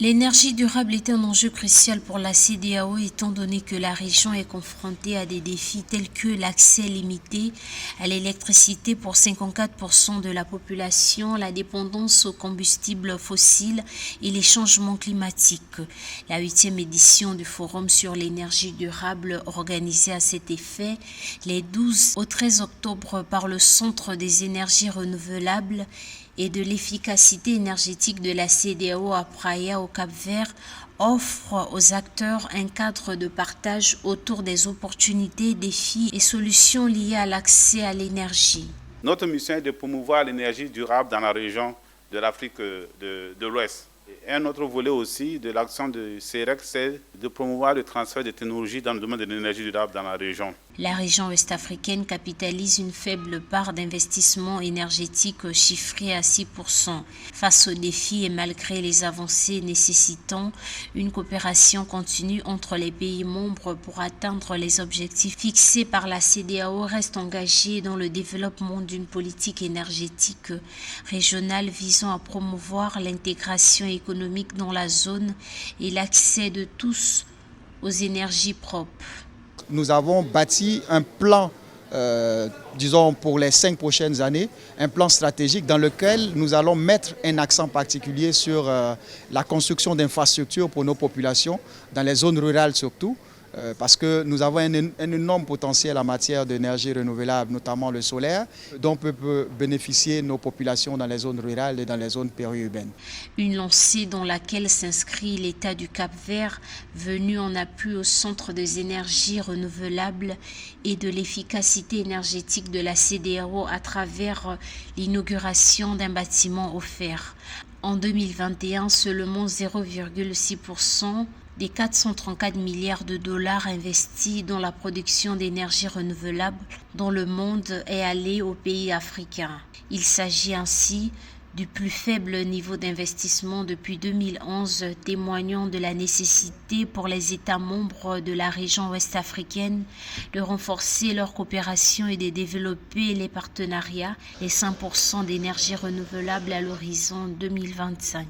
L'énergie durable est un enjeu crucial pour la CEDEAO étant donné que la région est confrontée à des défis tels que l'accès limité à l'électricité pour 54% de la population, la dépendance aux combustibles fossiles et les changements climatiques. La 8e édition du Forum sur l'énergie durable organisée à cet effet les 12 au 13 octobre par le Centre des énergies renouvelables et de l'efficacité énergétique de la CEDEAO à Praia au Cap-Vert offre aux acteurs un cadre de partage autour des opportunités, défis et solutions liées à l'accès à l'énergie. Notre mission est de promouvoir l'énergie durable dans la région de l'Afrique de l'Ouest. Un autre volet aussi de l'action de CEREC, c'est de promouvoir le transfert de technologies dans le domaine de l'énergie durable dans la région. La région ouest-africaine capitalise une faible part d'investissement énergétique chiffrée à 6%. Face aux défis et malgré les avancées nécessitant une coopération continue entre les pays membres pour atteindre les objectifs fixés par la CEDEAO, reste engagée dans le développement d'une politique énergétique régionale visant à promouvoir l'intégration économique dans la zone et l'accès de tous aux énergies propres. Nous avons bâti un plan, disons pour les 5 prochaines années, un plan stratégique dans lequel nous allons mettre un accent particulier sur la construction d'infrastructures pour nos populations, dans les zones rurales surtout, parce que nous avons un énorme potentiel en matière d'énergie renouvelable, notamment le solaire, dont peuvent bénéficier nos populations dans les zones rurales et dans les zones périurbaines. Une lancée dans laquelle s'inscrit l'État du Cap-Vert, venu en appui au Centre des énergies renouvelables et de l'efficacité énergétique de la CEDEAO à travers l'inauguration d'un bâtiment offert. En 2021, seulement 0,6% des 434 milliards de dollars investis dans la production d'énergie renouvelable dans le monde est allé aux pays africains. Il s'agit ainsi du plus faible niveau d'investissement depuis 2011, témoignant de la nécessité pour les États membres de la région ouest-africaine de renforcer leur coopération et de développer les partenariats et 5% d'énergie renouvelable à l'horizon 2025.